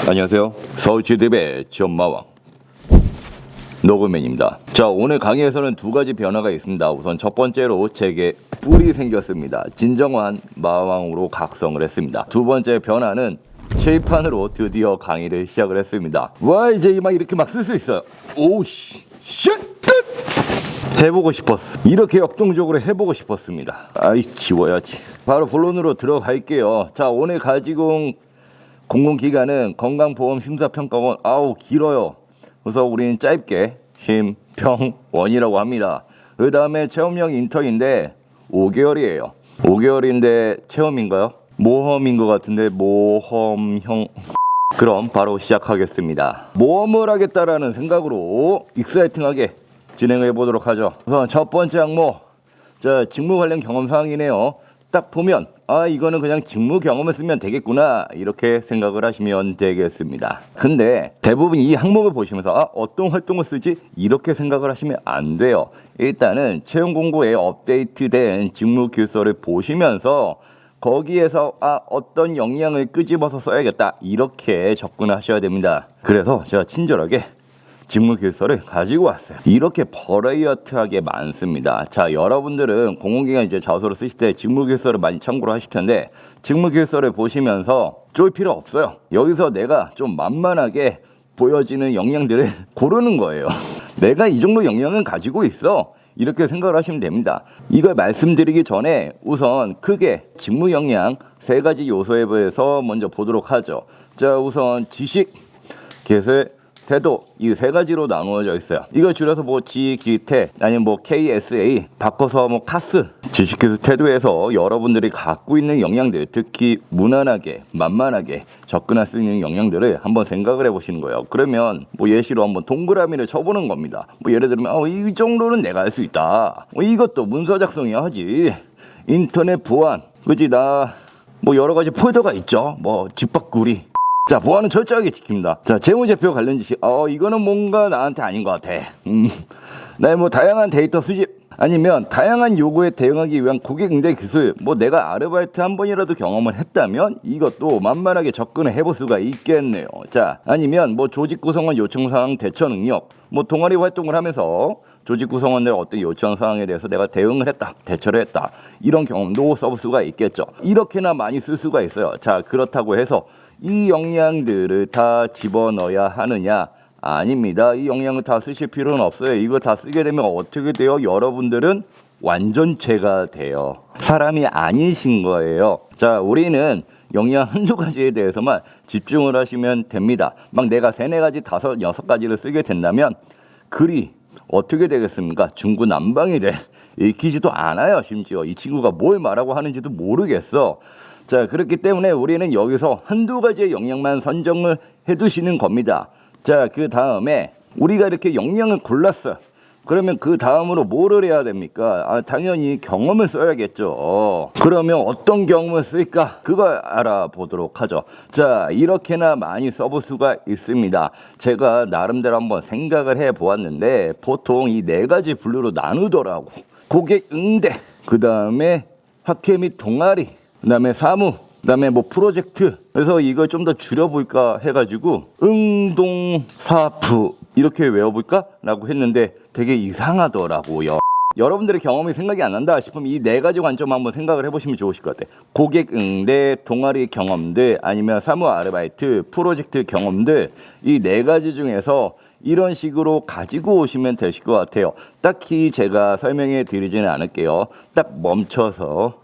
안녕하세요. 서울지드의 전마왕 노그맨입니다. 자, 오늘 강의에서는 두 가지 변화가 있습니다. 우선 첫 번째로 제게 뿔이 생겼습니다. 진정한 마왕으로 각성을 했습니다. 두 번째 변화는 칠판으로 드디어 강의를 시작을 했습니다. 와, 이제 막 이렇게 막 쓸 수 있어요. 오씨 쉣 해보고 싶었어. 이렇게 역동적으로 해보고 싶었습니다. 아이, 지워야지. 바로 본론으로 들어갈게요. 자, 오늘 가지고 온 공공기관은 건강보험심사평가원. 아우, 길어요. 그래서 우리는 짧게 심평원이라고 합니다. 그 다음에 체험형 인턴인데 5개월이에요. 5개월인데 체험인가요? 모험인 것 같은데 모험형. 그럼 바로 시작하겠습니다. 모험을 하겠다라는 생각으로 익사이팅하게 진행해 보도록 하죠. 우선 첫 번째 항목, 자, 직무 관련 경험 사항이네요. 딱 보면 이거는 그냥 직무 경험을 쓰면 되겠구나, 이렇게 생각을 하시면 되겠습니다. 근데 대부분 이 항목을 보시면서 어떤 활동을 쓰지, 이렇게 생각을 하시면 안 돼요. 일단은 채용 공고에 업데이트된 직무 교서를 보시면서 거기에서 어떤 역량을 끄집어서 써야겠다, 이렇게 접근하셔야 됩니다. 그래서 제가 친절하게 직무 교서를 가지고 왔어요. 이렇게 버라이어티하게 많습니다. 자, 여러분들은 공공기관 이제 자소를 쓰실 때 직무 교서를 많이 참고를 하실 텐데, 직무 교서를 보시면서 쫄 필요 없어요. 여기서 내가 좀 만만하게 보여지는 역량들을 고르는 거예요. 내가 이 정도 역량은 가지고 있어, 이렇게 생각을 하시면 됩니다. 이걸 말씀드리기 전에 우선 크게 직무 역량 3가지 요소에 대해서 먼저 보도록 하죠. 자, 우선 지식, 기술, 태도, 이 3가지로 나누어져 있어요. 이걸 줄여서 지기태 아니면 KSA, 바꿔서 카스. 지식기술 태도에서 여러분들이 갖고 있는 역량들, 특히 무난하게 만만하게 접근할 수 있는 역량들을 한번 생각을 해보시는 거예요. 그러면 예시로 한번 동그라미를 쳐보는 겁니다. 예를 들면 이 정도는 내가 할 수 있다. 이것도 문서 작성해야 하지. 인터넷 보안, 그지? 나 여러 가지 폴더가 있죠. 집밥구리. 자, 보안은 철저하게 지킵니다. 자, 재무제표 관련 지식. 이거는 뭔가 나한테 아닌 것 같아. 나 다양한 데이터 수집, 아니면 다양한 요구에 대응하기 위한 고객 응대 기술. 내가 아르바이트 한 번이라도 경험을 했다면 이것도 만만하게 접근을 해볼 수가 있겠네요. 자, 아니면 조직 구성원 요청 사항 대처 능력. 동아리 활동을 하면서 조직 구성원들 어떤 요청 사항에 대해서 내가 대응을 했다, 대처를 했다, 이런 경험도 써볼 수가 있겠죠. 이렇게나 많이 쓸 수가 있어요. 자, 그렇다고 해서 이 역량들을 다 집어넣어야 하느냐? 아닙니다. 이 역량을 다 쓰실 필요는 없어요. 이거 다 쓰게 되면 어떻게 돼요? 여러분들은 완전체가 돼요. 사람이 아니신 거예요. 자, 우리는 역량 한두 가지에 대해서만 집중을 하시면 됩니다. 내가 3, 4가지, 5, 6가지를 쓰게 된다면 글이 어떻게 되겠습니까? 중구난방이 돼. 읽히지도 않아요. 심지어 이 친구가 뭘 말하고 하는지도 모르겠어. 자, 그렇기 때문에 우리는 여기서 한두 가지의 역량만 선정을 해두시는 겁니다. 자, 그 다음에 우리가 이렇게 역량을 골랐어. 그러면 그 다음으로 뭐를 해야 됩니까? 당연히 경험을 써야겠죠. 그러면 어떤 경험을 쓸까? 그걸 알아보도록 하죠. 자, 이렇게나 많이 써볼 수가 있습니다. 제가 나름대로 한번 생각을 해보았는데 보통 이 4가지 분류로 나누더라고. 고객 응대, 그 다음에 학회 및 동아리, 그 다음에 사무, 그 다음에 프로젝트. 그래서 이걸 좀 더 줄여볼까 해가지고 응동사프 이렇게 외워볼까? 라고 했는데 되게 이상하더라고요. 여러분들의 경험이 생각이 안 난다 싶으면 이 4가지 관점 한번 생각을 해보시면 좋으실 것 같아요. 고객 응대, 동아리 경험들, 아니면 사무 아르바이트, 프로젝트 경험들, 이 4가지 중에서 이런 식으로 가지고 오시면 되실 것 같아요. 딱히 제가 설명해 드리지는 않을게요. 딱 멈춰서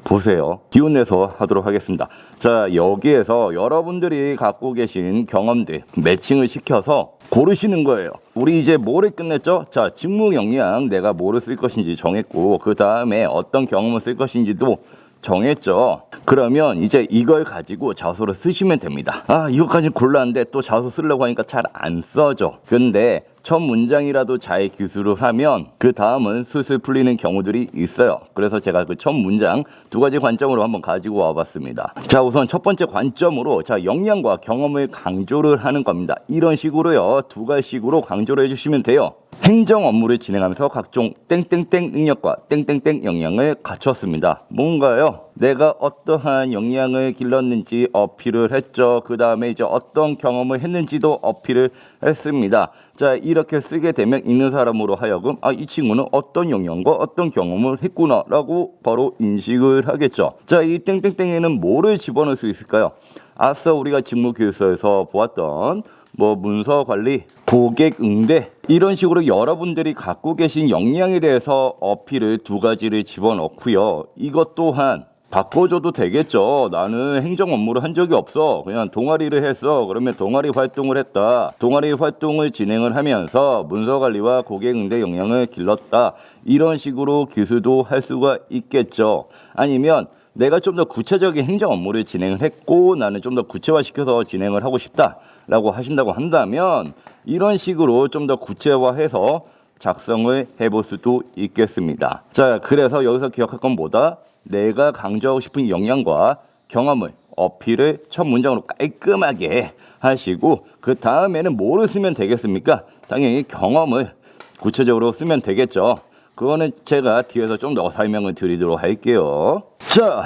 보세요. 기운내서 하도록 하겠습니다. 자, 여기에서 여러분들이 갖고 계신 경험들 매칭을 시켜서 고르시는 거예요. 우리 이제 뭐를 끝냈죠? 자, 직무 역량 내가 뭐를 쓸 것인지 정했고, 그 다음에 어떤 경험을 쓸 것인지도 정했죠. 그러면 이제 이걸 가지고 자소를 쓰시면 됩니다. 이거까지 골랐는데 또 자소 쓰려고 하니까 잘 안 써져. 근데 첫 문장이라도 잘 기술을 하면 그 다음은 술술 풀리는 경우들이 있어요. 그래서 제가 그 첫 문장 2가지 관점으로 한번 가지고 와봤습니다. 자, 우선 첫 번째 관점으로 역량과 경험을 강조를 하는 겁니다. 이런 식으로요, 2가지식으로 강조를 해주시면 돼요. 행정 업무를 진행하면서 각종 땡땡땡 능력과 땡땡땡 역량을 갖췄습니다. 뭔가요? 내가 어떠한 역량을 길렀는지 어필을 했죠. 그 다음에 이제 어떤 경험을 했는지도 어필을 했습니다. 자, 이렇게 쓰게 되면 읽는 사람으로 하여금 이 친구는 어떤 역량과 어떤 경험을 했구나 라고 바로 인식을 하겠죠. 자, 이 땡땡땡에는 뭐를 집어넣을 수 있을까요? 앞서 우리가 직무교육서에서 보았던 문서 관리, 고객 응대 이런 식으로 여러분들이 갖고 계신 역량에 대해서 어필을 두 가지를 집어넣고요. 이것 또한 바꿔줘도 되겠죠. 나는 행정 업무를 한 적이 없어. 그냥 동아리를 했어. 그러면 동아리 활동을 했다. 동아리 활동을 진행을 하면서 문서 관리와 고객 응대 역량을 길렀다. 이런 식으로 기술도 할 수가 있겠죠. 아니면 내가 좀 더 구체적인 행정 업무를 진행을 했고 나는 좀 더 구체화시켜서 진행을 하고 싶다라고 하신다고 한다면 이런 식으로 좀 더 구체화해서 작성을 해볼 수도 있겠습니다. 자, 그래서 여기서 기억할 건 뭐다? 내가 강조하고 싶은 역량과 경험을 어필을 첫 문장으로 깔끔하게 하시고 그 다음에는 뭐를 쓰면 되겠습니까? 당연히 경험을 구체적으로 쓰면 되겠죠. 그거는 제가 뒤에서 좀 더 설명을 드리도록 할게요. 자,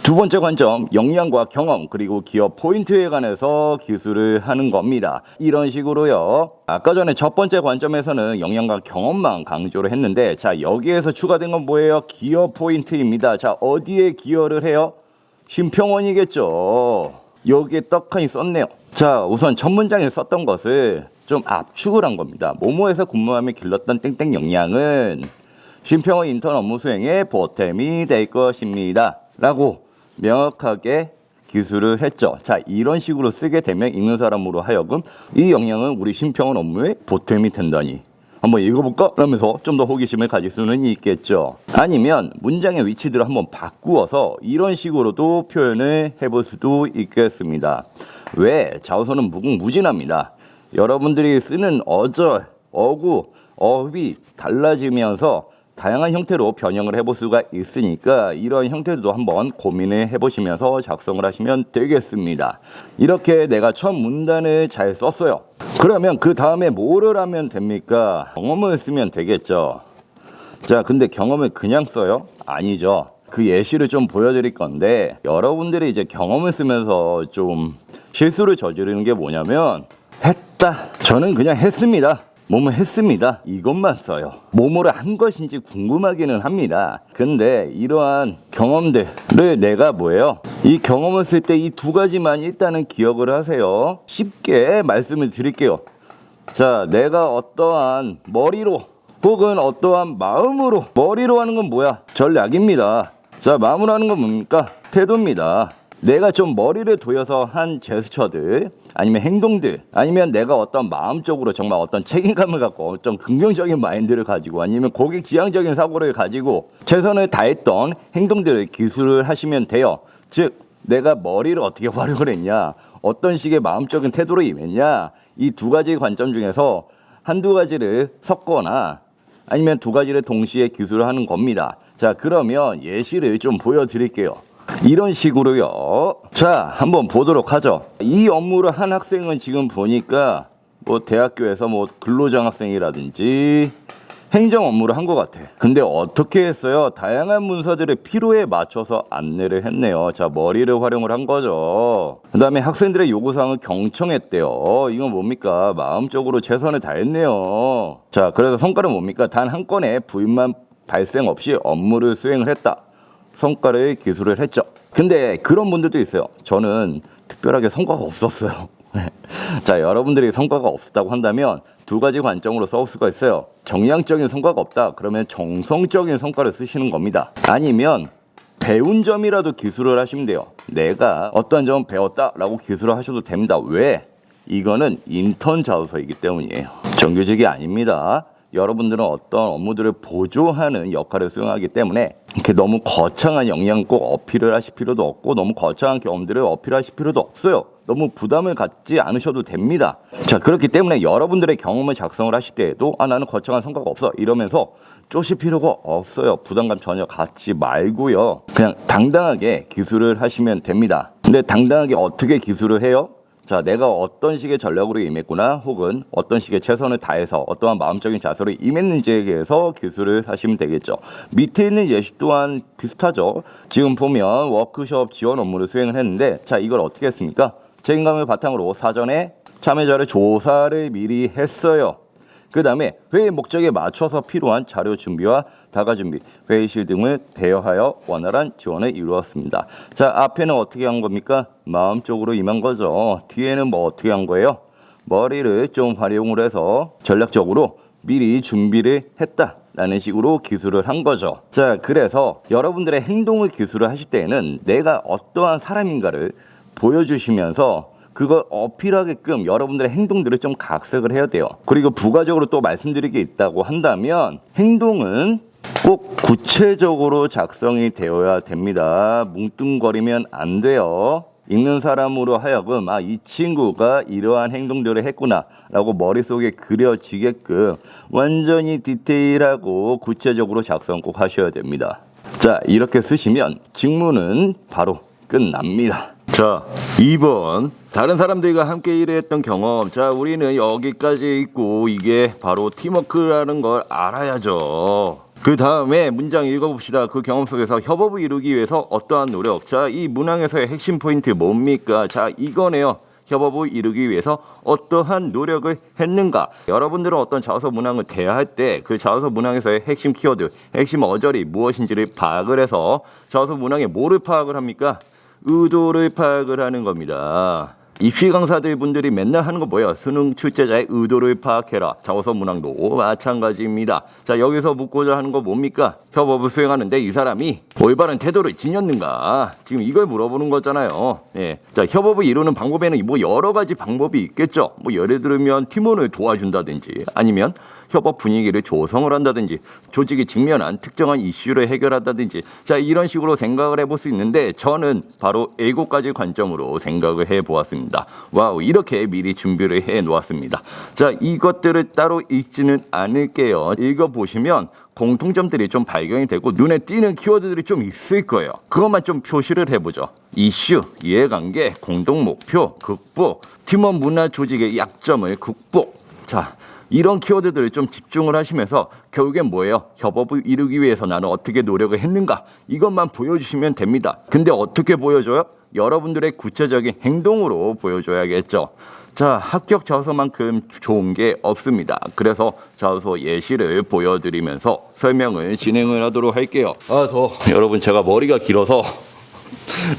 두 번째 관점, 역량과 경험 그리고 기업 포인트에 관해서 기술을 하는 겁니다. 이런 식으로요. 아까 전에 첫 번째 관점에서는 역량과 경험만 강조를 했는데 자, 여기에서 추가된 건 뭐예요? 기업 포인트입니다. 자, 어디에 기여를 해요? 심평원이겠죠. 여기에 떡하니 썼네요. 자, 우선 첫 문장에 썼던 것을 좀 압축을 한 겁니다. 모모에서 근무하며 길렀던 땡땡 역량은 심평원 인턴 업무 수행에 보탬이 될 것입니다. 라고 명확하게 기술을 했죠. 자, 이런 식으로 쓰게 되면 읽는 사람으로 하여금 이 역량은 우리 심평원 업무에 보탬이 된다니. 한번 읽어볼까? 라면서 좀 더 호기심을 가질 수는 있겠죠. 아니면 문장의 위치들을 한번 바꾸어서 이런 식으로도 표현을 해볼 수도 있겠습니다. 왜? 자우서는 무궁무진합니다. 여러분들이 쓰는 어절, 어구, 어휘 달라지면서 다양한 형태로 변형을 해볼 수가 있으니까 이런 형태도 한번 고민을 해보시면서 작성을 하시면 되겠습니다. 이렇게 내가 첫 문단을 잘 썼어요. 그러면 그 다음에 뭐를 하면 됩니까? 경험을 쓰면 되겠죠. 자, 근데 경험을 그냥 써요? 아니죠. 그 예시를 좀 보여드릴 건데 여러분들이 이제 경험을 쓰면서 좀 실수를 저지르는 게 뭐냐면 했다. 저는 그냥 했습니다. 뭐뭐 했습니다. 이것만 써요. 뭐뭐를 한 것인지 궁금하기는 합니다. 근데 이러한 경험들을 내가 뭐예요? 이 경험을 쓸 때 이 두 가지만 일단은 기억을 하세요. 쉽게 말씀을 드릴게요. 자, 내가 어떠한 머리로 혹은 어떠한 마음으로 머리로 하는 건 뭐야? 전략입니다. 자, 마음으로 하는 건 뭡니까? 태도입니다. 내가 좀 머리를 도여서 한 제스처들 아니면 행동들 아니면 내가 어떤 마음적으로 정말 어떤 책임감을 갖고 어떤 긍정적인 마인드를 가지고 아니면 고객 지향적인 사고를 가지고 최선을 다했던 행동들을 기술을 하시면 돼요. 즉 내가 머리를 어떻게 활용을 했냐 어떤 식의 마음적인 태도로 임했냐 이 두 가지 관점 중에서 한두 가지를 섞거나 아니면 두 가지를 동시에 기술을 하는 겁니다. 자, 그러면 예시를 좀 보여드릴게요. 이런 식으로요. 자, 한번 보도록 하죠. 이 업무를 한 학생은 지금 보니까 대학교에서 근로장학생이라든지 행정 업무를 한 것 같아. 근데 어떻게 했어요? 다양한 문서들의 필요에 맞춰서 안내를 했네요. 자, 머리를 활용을 한 거죠. 그 다음에 학생들의 요구사항을 경청했대요. 이건 뭡니까? 마음적으로 최선을 다했네요. 자, 그래서 성과는 뭡니까? 단 한 건의 부인만 발생 없이 업무를 수행을 했다. 성과를 기술을 했죠. 근데 그런 분들도 있어요. 저는 특별하게 성과가 없었어요. 자, 여러분들이 성과가 없었다고 한다면 두 가지 관점으로 써올 수가 있어요. 정량적인 성과가 없다. 그러면 정성적인 성과를 쓰시는 겁니다. 아니면 배운 점이라도 기술을 하시면 돼요. 내가 어떤 점 배웠다라고 기술을 하셔도 됩니다. 왜? 이거는 인턴 자소서이기 때문이에요. 정규직이 아닙니다. 여러분들은 어떤 업무들을 보조하는 역할을 수행하기 때문에 이렇게 너무 거창한 역량 꼭 어필을 하실 필요도 없고 너무 거창한 경험들을 어필하실 필요도 없어요. 너무 부담을 갖지 않으셔도 됩니다. 자, 그렇기 때문에 여러분들의 경험을 작성을 하실 때에도 나는 거창한 성과가 없어 이러면서 쪼실 필요가 없어요. 부담감 전혀 갖지 말고요. 그냥 당당하게 기술을 하시면 됩니다. 근데 당당하게 어떻게 기술을 해요? 자, 내가 어떤 식의 전략으로 임했구나, 혹은 어떤 식의 최선을 다해서 어떠한 마음적인 자세로 임했는지에 대해서 기술을 하시면 되겠죠. 밑에 있는 예시 또한 비슷하죠. 지금 보면 워크숍 지원 업무를 수행을 했는데, 자, 이걸 어떻게 했습니까? 책임감을 바탕으로 사전에 참여자를 조사를 미리 했어요. 그 다음에 회의 목적에 맞춰서 필요한 자료 준비와 다과 준비, 회의실 등을 대여하여 원활한 지원을 이루었습니다. 자, 앞에는 어떻게 한 겁니까? 마음적으로 임한 거죠. 뒤에는 뭐 어떻게 한 거예요? 머리를 좀 활용을 해서 전략적으로 미리 준비를 했다라는 식으로 기술을 한 거죠. 자, 그래서 여러분들의 행동을 기술을 하실 때에는 내가 어떠한 사람인가를 보여주시면서 그걸 어필하게끔 여러분들의 행동들을 좀 각색을 해야 돼요. 그리고 부가적으로 또 말씀드릴 게 있다고 한다면, 행동은 꼭 구체적으로 작성이 되어야 됩니다. 뭉뚱거리면 안 돼요. 읽는 사람으로 하여금 이 친구가 이러한 행동들을 했구나 라고 머릿속에 그려지게끔 완전히 디테일하고 구체적으로 작성 꼭 하셔야 됩니다. 자, 이렇게 쓰시면 직무는 바로 끝납니다. 자, 2번. 다른 사람들과 함께 일했던 경험. 자, 우리는 여기까지 있고 이게 바로 팀워크라는 걸 알아야죠. 그 다음에 문장 읽어봅시다. 그 경험 속에서 협업을 이루기 위해서 어떠한 노력. 자, 이 문항에서의 핵심 포인트 뭡니까? 자, 이거네요. 협업을 이루기 위해서 어떠한 노력을 했는가. 여러분들은 어떤 자소서 문항을 대할 때 그 자소서 문항에서의 핵심 키워드, 핵심 어절이 무엇인지를 파악을 해서 자소서 문항에 뭐를 파악을 합니까? 의도를 파악을 하는 겁니다. 입시 강사들 분들이 맨날 하는 거 뭐예요? 수능 출제자의 의도를 파악해라. 자소서 문항도 마찬가지입니다. 자, 여기서 묻고자 하는 거 뭡니까? 협업을 수행하는데 이 사람이 올바른 태도를 지녔는가? 지금 이걸 물어보는 거잖아요. 예. 자, 협업을 이루는 방법에는 뭐 여러 가지 방법이 있겠죠. 뭐 예를 들면 팀원을 도와준다든지, 아니면 협업 분위기를 조성을 한다든지, 조직이 직면한 특정한 이슈를 해결한다든지, 자, 이런 식으로 생각을 해볼 수 있는데, 저는 바로 7가지 관점으로 생각을 해보았습니다. 와우, 이렇게 미리 준비를 해 놓았습니다. 자, 이것들을 따로 읽지는 않을게요. 읽어보시면 공통점들이 좀 발견이 되고 눈에 띄는 키워드들이 좀 있을 거예요. 그것만 좀 표시를 해보죠. 이슈, 이해관계, 공동목표, 극복, 팀원 문화 조직의 약점을 극복. 자, 이런 키워드들을 좀 집중을 하시면서 결국엔 뭐예요? 협업을 이루기 위해서 나는 어떻게 노력을 했는가? 이것만 보여주시면 됩니다. 근데 어떻게 보여줘요? 여러분들의 구체적인 행동으로 보여줘야겠죠. 자, 합격 자소서만큼 좋은 게 없습니다. 그래서 자소서 예시를 보여드리면서 설명을 진행을 하도록 할게요. 여러분, 제가 머리가 길어서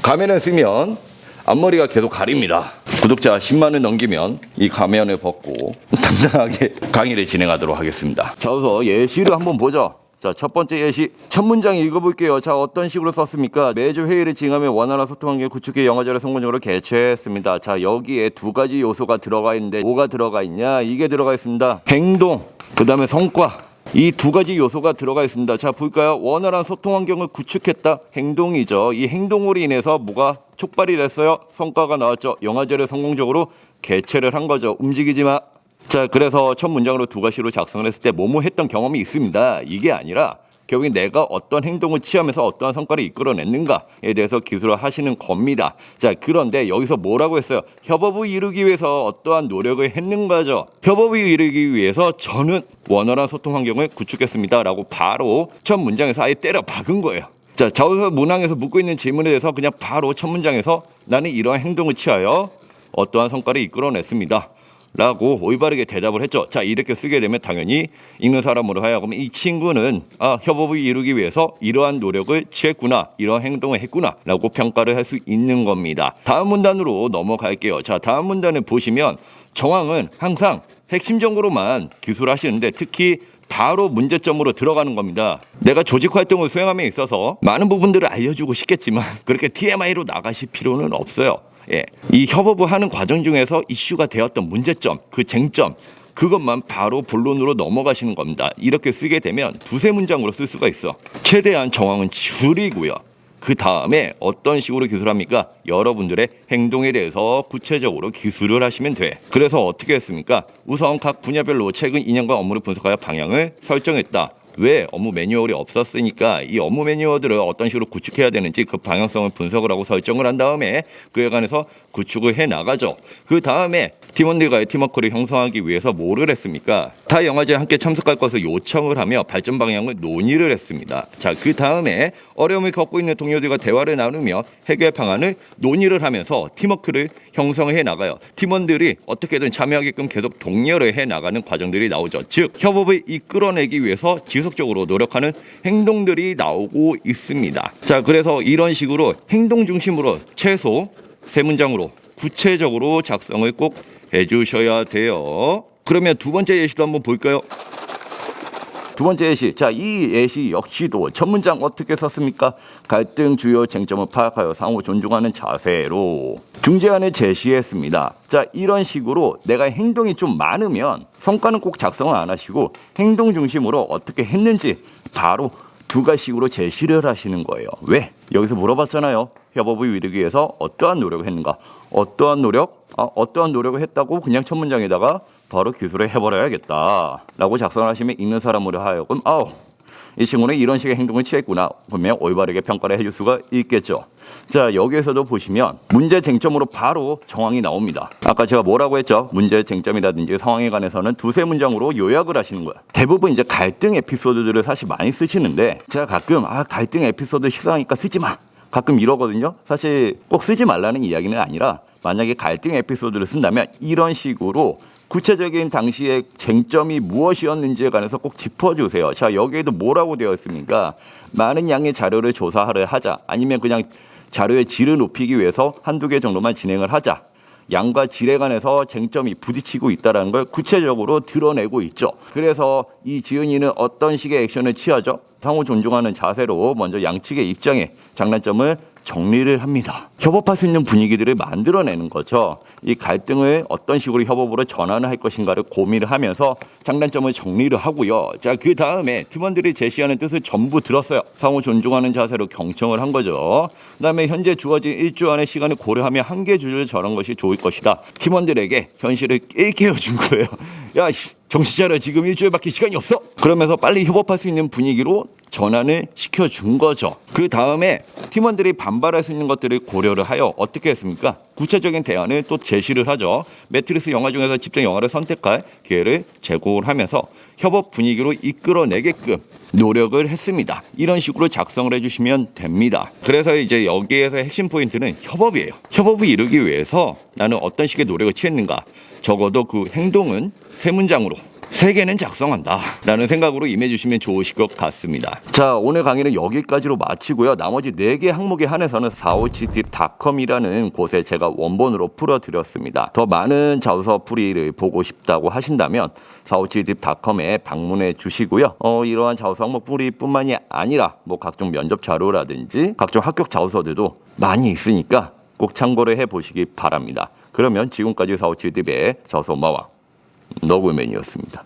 가면을 쓰면 앞머리가 계속 가립니다. 구독자 10만을 넘기면 이 가면을 벗고 당당하게 강의를 진행하도록 하겠습니다. 자소서 예시를 한번 보죠. 자, 첫 번째 예시, 첫 문장 읽어볼게요. 자, 어떤 식으로 썼습니까? 매주 회의를 진행하며 원활한 소통 환경 구축해 영어제를 성공적으로 개최했습니다. 자, 여기에 2가지 요소가 들어가 있는데 뭐가 들어가 있냐? 이게 들어가 있습니다. 행동, 그 다음에 성과. 이 2가지 요소가 들어가 있습니다. 자, 볼까요? 원활한 소통 환경을 구축했다. 행동이죠. 이 행동으로 인해서 뭐가 촉발이 됐어요? 성과가 나왔죠. 영화제를 성공적으로 개최를 한 거죠. 움직이지 마. 자, 그래서 첫 문장으로 2가지로 작성을 했을 때 뭐뭐 했던 경험이 있습니다. 이게 아니라 결국에 내가 어떤 행동을 취하면서 어떠한 성과를 이끌어냈는가에 대해서 기술을 하시는 겁니다. 자, 그런데 여기서 뭐라고 했어요? 협업을 이루기 위해서 어떠한 노력을 했는가죠. 협업을 이루기 위해서 저는 원활한 소통 환경을 구축했습니다 라고 바로 첫 문장에서 아예 때려 박은 거예요. 자, 자소서 문항에서 묻고 있는 질문에 대해서 그냥 바로 첫 문장에서 나는 이러한 행동을 취하여 어떠한 성과를 이끌어냈습니다 라고 올바르게 대답을 했죠. 자, 이렇게 쓰게 되면 당연히 읽는 사람으로 하여금 이 친구는 협업을 이루기 위해서 이러한 노력을 취했구나, 이러한 행동을 했구나 라고 평가를 할 수 있는 겁니다. 다음 문단으로 넘어갈게요. 자, 다음 문단을 보시면 정황은 항상 핵심 정보로만 기술하시는데 특히 바로 문제점으로 들어가는 겁니다. 내가 조직 활동을 수행함에 있어서 많은 부분들을 알려주고 싶겠지만 그렇게 TMI로 나가실 필요는 없어요. 예, 이 협업을 하는 과정 중에서 이슈가 되었던 문제점, 그 쟁점, 그것만 바로 본론으로 넘어가시는 겁니다. 이렇게 쓰게 되면 2-3문장으로 쓸 수가 있어. 최대한 정황은 줄이고요. 그 다음에 어떤 식으로 기술합니까? 여러분들의 행동에 대해서 구체적으로 기술을 하시면 돼. 그래서 어떻게 했습니까? 우선 각 분야별로 최근 2년간 업무를 분석하여 방향을 설정했다. 왜? 업무 매뉴얼이 없었으니까 이 업무 매뉴얼들을 어떤 식으로 구축해야 되는지 그 방향성을 분석을 하고 설정을 한 다음에 그에 관해서 구축을 해 나가죠. 그 다음에 팀원들과의 팀워크를 형성하기 위해서 뭐를 했습니까? 타 영화제에 함께 참석할 것을 요청을 하며 발전 방향을 논의를 했습니다. 자, 그 다음에 어려움을 겪고 있는 동료들과 대화를 나누며 해결 방안을 논의를 하면서 팀워크를 형성해 나가요. 팀원들이 어떻게든 참여하게끔 계속 독려를 해 나가는 과정들이 나오죠. 즉, 협업을 이끌어내기 위해서 지속적으로 노력하는 행동들이 나오고 있습니다. 자, 그래서 이런 식으로 행동 중심으로 최소 3문장으로 구체적으로 작성을 꼭 해주셔야 돼요. 그러면 두 번째 예시도 한번 볼까요? 두 번째 예시. 자, 이 예시 역시도 첫 문장 어떻게 썼습니까? 갈등 주요 쟁점을 파악하여 상호 존중하는 자세로 중재안을 제시했습니다. 자, 이런 식으로 내가 행동이 좀 많으면 성과는 꼭 작성을 안 하시고 행동 중심으로 어떻게 했는지 바로 두 가지식으로 제시를 하시는 거예요. 왜? 여기서 물어봤잖아요. 협업을 이루기 위해서 어떠한 노력을 했는가? 어떠한 노력을 했다고 그냥 첫 문장에다가 바로 기술을 해버려야겠다 라고 작성을 하시면 읽는 사람으로 하여금 이 친구는 이런 식의 행동을 취했구나 보면 올바르게 평가를 해줄 수가 있겠죠. 자, 여기에서도 보시면 문제 쟁점으로 바로 정황이 나옵니다. 아까 제가 뭐라고 했죠? 문제 쟁점이라든지 상황에 관해서는 두세 문장으로 요약을 하시는 거야. 대부분 이제 갈등 에피소드들을 사실 많이 쓰시는데 제가 가끔 갈등 에피소드 식상하니까 쓰지 마 가끔 이러거든요. 사실 꼭 쓰지 말라는 이야기는 아니라 만약에 갈등 에피소드를 쓴다면 이런 식으로 구체적인 당시의 쟁점이 무엇이었는지에 관해서 꼭 짚어주세요. 자, 여기에도 뭐라고 되어 있습니까? 많은 양의 자료를 조사를 하자. 아니면 그냥 자료의 질을 높이기 위해서 한두 개 정도만 진행을 하자. 양과 질에 관해서 쟁점이 부딪히고 있다는 걸 구체적으로 드러내고 있죠. 그래서 이 지은이는 어떤 식의 액션을 취하죠? 상호 존중하는 자세로 먼저 양측의 입장에 장단점을 정리를 합니다. 협업할 수 있는 분위기들을 만들어내는 거죠. 이 갈등을 어떤 식으로 협업으로 전환을 할 것인가를 고민을 하면서 장단점을 정리를 하고요. 자, 그 다음에 팀원들이 제시하는 뜻을 전부 들었어요. 상호 존중하는 자세로 경청을 한 거죠. 그 다음에 현재 주어진 1주 안의 시간을 고려하며 한계 주제를 정한 것이 좋을 것이다. 팀원들에게 현실을 일깨워준 거예요. 야, 정신 차려. 지금 일주일밖에 시간이 없어. 그러면서 빨리 협업할 수 있는 분위기로 전환을 시켜준 거죠. 그 다음에 팀원들이 반발할 수 있는 것들을 고려를 하여 어떻게 했습니까? 구체적인 대안을 또 제시를 하죠. 매트리스 영화 중에서 직접 영화를 선택할 기회를 제공을 하면서 협업 분위기로 이끌어내게끔 노력을 했습니다. 이런 식으로 작성을 해주시면 됩니다. 그래서 이제 여기에서 핵심 포인트는 협업이에요. 협업을 이루기 위해서 나는 어떤 식의 노력을 취했는가? 적어도 그 행동은 3문장으로 3개는 작성한다 라는 생각으로 임해주시면 좋으실 것 같습니다. 자, 오늘 강의는 여기까지로 마치고요. 나머지 4개 항목에 한해서는 457tip.com이라는 곳에 제가 원본으로 풀어드렸습니다. 더 많은 자소서 풀이를 보고 싶다고 하신다면 457tip.com에 방문해 주시고요. 이러한 자소서 항목 풀이뿐만이 아니라 각종 면접 자료라든지 각종 합격 자소서들도 많이 있으니까 꼭 참고를 해보시기 바랍니다. 그러면 지금까지 457tip의 자소서 마왕 너구맨이었습니다.